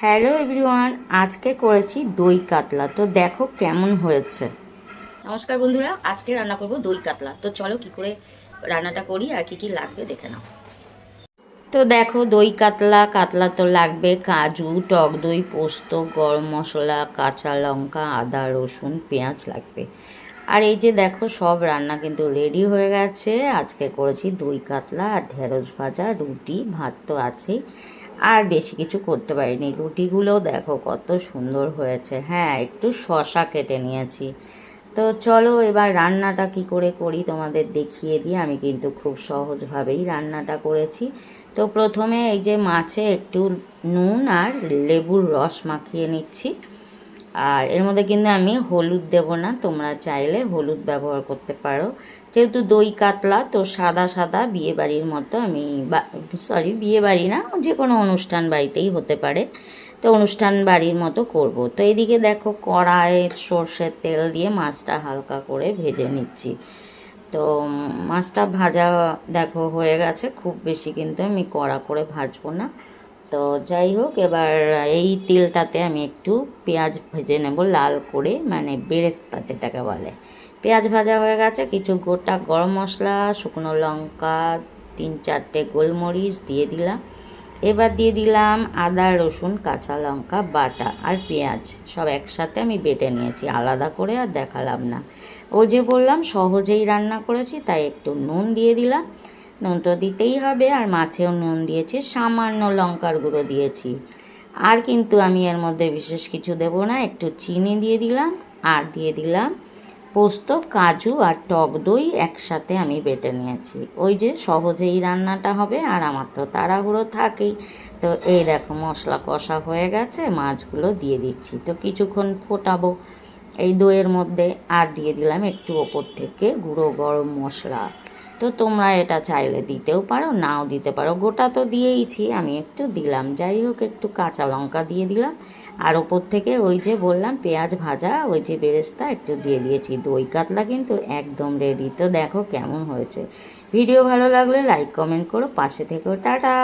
Hello everyone, আজকে করেছি দই কাতলা। তো দেখো কেমন হয়েছে। নমস্কার বন্ধুরা, আজকে রান্না করব দই কাতলা। তো চলো কি করে রান্নাটা করি আর কি কি লাগবে দেখে নাও। তো দেখো দই কাতলা কাতলা তো লাগবে কাজু, টক দই, পোস্ত, গরম মশলা, কাঁচা লঙ্কা, আদা, রসুন, পেঁয়াজ লাগবে। আর এই যে দেখো সব রান্না কিন্তু রেডি হয়ে গেছে। আজকে করেছি দই কাতলা আর ঢেঁড়স ভাজা, রুটি, ভাত তো আছেই। আর বেশি কিছু করতে পারিনি। রুটিগুলোও দেখো কত সুন্দর হয়েছে। হ্যাঁ, একটু শসা কেটে নিয়েছি। তো চলো এবার রান্নাটা কি করে করি তোমাদের দেখিয়ে দিই। আমি কিন্তু খুব সহজভাবেই রান্নাটা করেছি। তো প্রথমে এই যে মাছে একটু নুন আর লেবুর রস মাখিয়ে নিচ্ছি। আর এর মধ্যে কিন্তু আমি হলুদ দেব না, তোমরা চাইলে হলুদ ব্যবহার করতে পারো। যেহেতু দই কাতলা তো সাদা সাদা বিয়েবাড়ির মতো আমি বিয়েবাড়ি না, যে কোনো অনুষ্ঠান বাড়িতেই হতে পারে। তো অনুষ্ঠান বাড়ির মতো করব। তো এদিকে দেখো কড়াইয়ে সর্ষের তেল দিয়ে মাছটা হালকা করে ভেজে নিচ্ছি। তো মাছটা ভাজা দেখো হয়ে গেছে, খুব বেশি কিন্তু আমি কড়া করে ভাজবো না। তো যাই হোক, এবার এই তেলটাতে আমি একটু পেঁয়াজ ভেজে নেব লাল করে, মানে বেরেস্তা যেটাকে বলে। পেঁয়াজ ভাজা হয়ে গেছে, কিছু গোটা গরম মশলা, শুকনো লঙ্কা, 3-4টে গোলমরিচ দিয়ে দিলাম। এবার দিয়ে দিলাম আদা, রসুন, কাঁচা লঙ্কা বাটা আর পেঁয়াজ সব একসাথে আমি বেটে নিয়েছি, আলাদা করে আর দেখালাম না। ও যে বললাম সহজেই রান্না করেছি, তাই একটু নুন দিয়ে দিলাম। নুন তো দিতেই হবে, আর মাছেও নুন দিয়েছি, সামান্য লঙ্কার গুঁড়ো দিয়েছি। আর কিন্তু আমি এর মধ্যে বিশেষ কিছু দেব না, একটু চিনি দিয়ে দিলাম। আর দিয়ে দিলাম পোস্ত, কাজু আর টক দই একসাথে আমি বেটে নিয়েছি। ওই যে সহজেই রান্নাটা হবে, আর আমার তো তাড়াহুড়ো থাকেই। তো এই দেখো মশলা কষা হয়ে গেছে, মাছগুলো দিয়ে দিচ্ছি। তো কিছুক্ষণ ফোটাবো এই দইয়ের মধ্যে। আর দিয়ে দিলাম একটু ওপর থেকে গুঁড়ো গরম মশলা। তো তোমরা এটা চাইলে দিতেও পারো, নাও দিতে পারো। গোটা তো দিয়েইছি, আমি একটু দিলাম। যাই হোক, একটু কাঁচা লঙ্কা দিয়ে দিলাম। আর ওপর থেকে ওই যে বললাম পেঁয়াজ ভাজা ওই যে বেরেস্তা একটু দিয়ে দিয়েছি। দই কাতলা কিন্তু একদম রেডি। তো দেখো কেমন হয়েছে। ভিডিও ভালো লাগলে লাইক কমেন্ট করো, পাশে থেকো। টাটা।